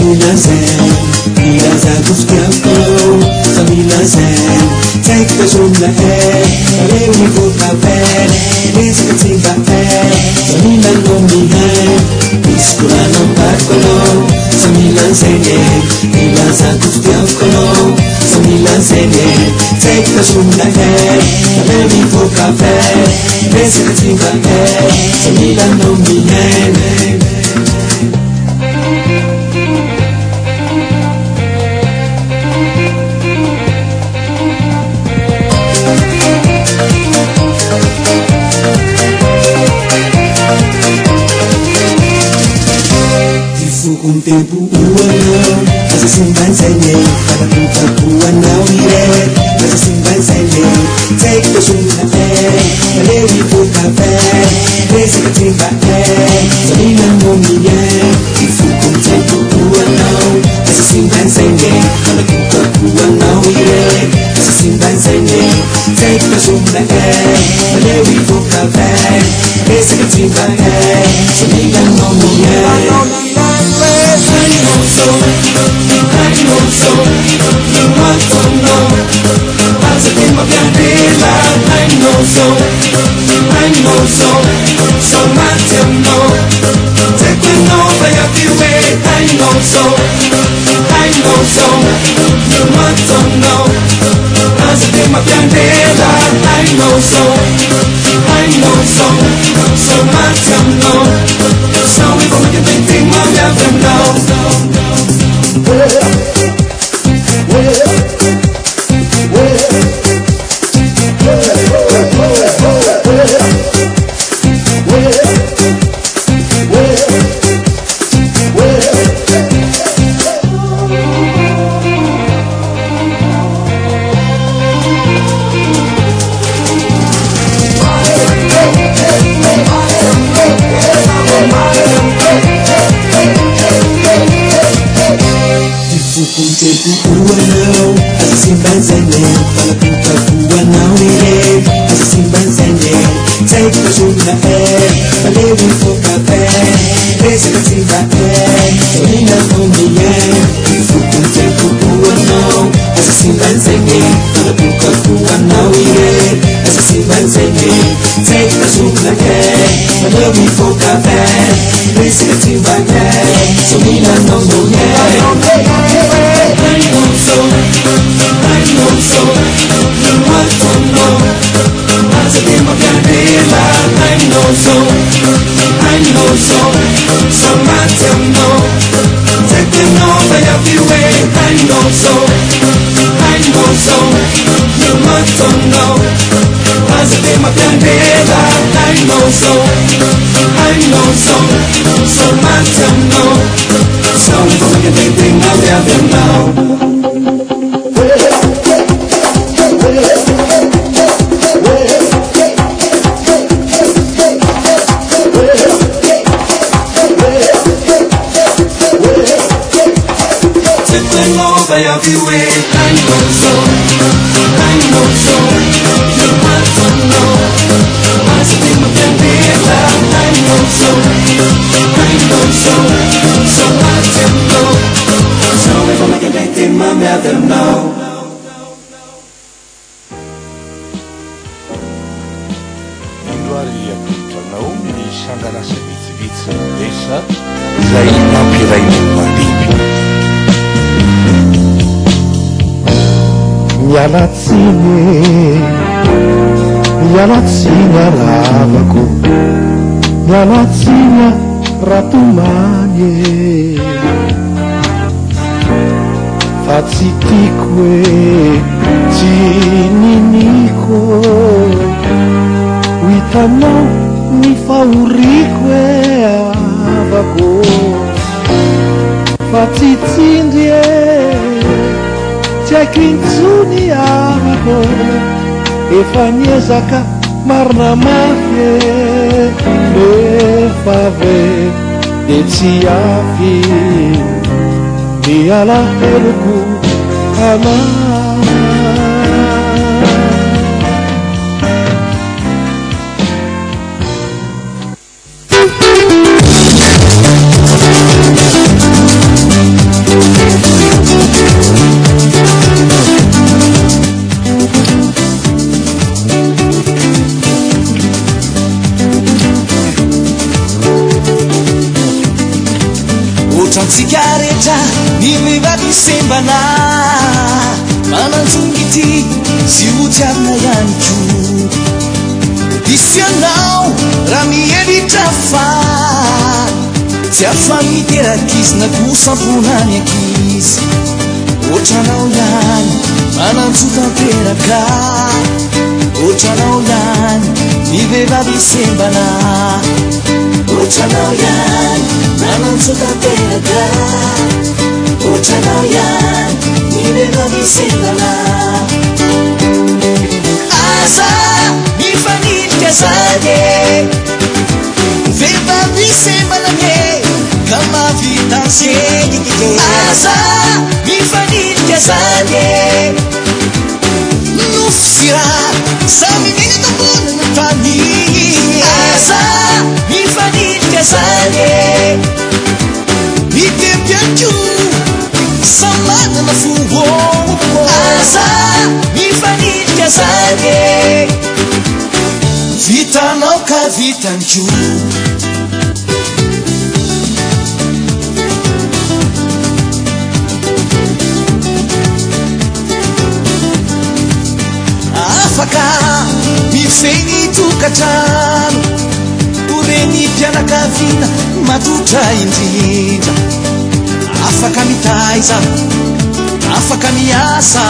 Samilazen, Irazaguskiako, Samilazen, take the Zunda head, Alewi Vokabel, Rizkatimba head, Samilan no mihan, Iskulano Bakolo, Samilazen, Irazaguskiako, Samilazen, take the Zunda head, Alewi Vokabel, Rizkatimba head, Samilan no mihan. Un tempo uano, mas assim vai ser para puta tua não iré, mas assim vai ser take the sunda lewi for café, desse que tem baté, sabina no milhão, e fui com tempo uano, mas assim vai ser para puta tua não iré, mas assim vai ser take the sunda lewi for café, desse que tem baté, sabina no milhão. I know so, you want to know. As a game of Yandela, I know so, so much you know. Taking over your way, I know so, you want to know. As a game of Yandela, I know so, so much you know. So we gonna get the thing of never know. Take the sugar head, a living for café, desse que se bater, Solina no milhão, e fuku tempo tua não, assim vai ser para puka tua não iré, assim vai ser take the sugar head, a living for café, desse que se bater, Solina no milhão. I know so, you want to know. As a game of Yandela, I know so, so much you know. Taking over every way, I know so, you want to know. As a game of Yandela, I know so, so much you know. So we're gonna get everything out there now. Every way, I know so, you want to know. As a thing of Yandela, I know so, so much you know. So if I'm making anything, my mother know. Indwaria kitranao ny sanganasa vitsivitsy ny pesa izay mampiray ny mandiby. Mialatsiny lavako, mialatsiny ratomany, fa tsy tiako hoe tsy niniko, ho hitanao ny fahoriako hoe avako, fa tsy tsindry tsy haiko intsony avako, efa niezaka marina mafy nefa ve de tsy afy miala heloko anao. Antsikarehetra ny vehivavy sembana mananjongity sy hotiavina ihany ko isyanao raha miheritra fa tsy afany miterakizina kosamponany ankizy ohatranao ihany manantsotanteraka ohatranao ihany ny vehivavy sembana ohatranao ihany manantsotanteraka ohatranao ihany ny vehivavy sembana aza mifanidika zany vehivavy sembana ne ka mavita zegny aza mifanidika zany nofosira samy mena tambonana tany aza mifanidika zany mitepyako samanana foho aza mifanidika zany vitanao ka vitanko afaka mifegny tokatrano oreny mpianakavina matotra indrindra afaka mitaiza afaka miasa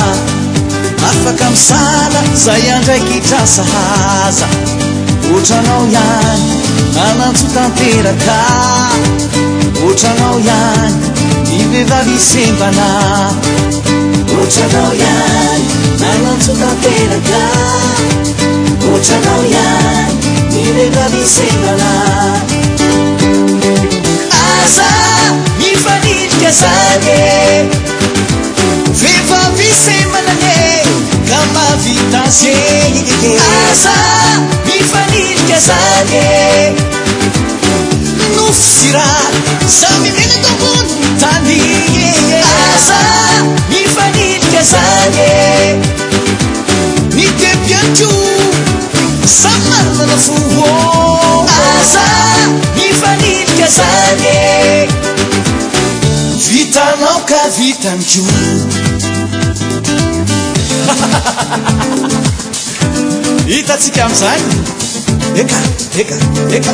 afaka misala zay andraiky trasahaza ohatranao ihany manantsotanteraka ohatranao ihany ny vehivavy sembana ohatranao ihany manantsotanteraka ohatranao ihany ny vehivavy sembana aza mifanidika zany vehivavy sembana ne ka mavita zegny aza mifanidika zany nofosira samy mena tambony tany aza mifanidika zany mitepyako samanana foho aza mifanidika zany vitanao ka vitanko hitatsika am'zany eka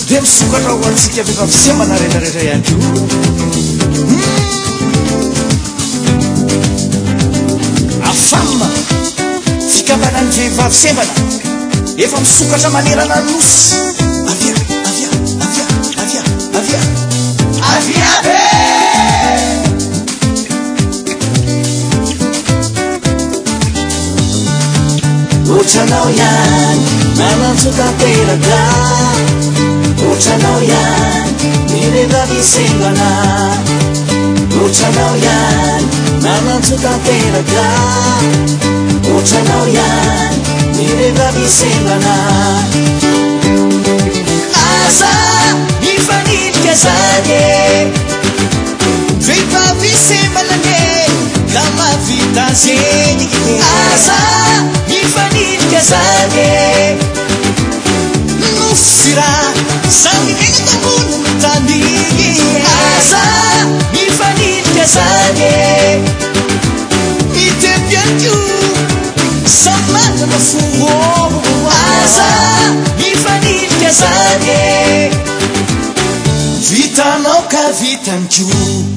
de misokatra ho antsika vehivavy sembana rehetrarehetra ihany ko afamma fikambanany vehivavy sembana efa misokatra manerana nosy avia ohatranao ihany manantsotanteraka ohatranao ihany ny vehivavy sembana ohatranao ihany manantsotanteraka ohatranao ihany ny vehivavy sembana aza mifanidika zany vehivavy sembana ne ka mavita zegny aza mifanidika zany nofosira samy mena tambonana tany aza mifanidika zany mitepyako samanana foho aza mifanidika zany vitanao ka vitanko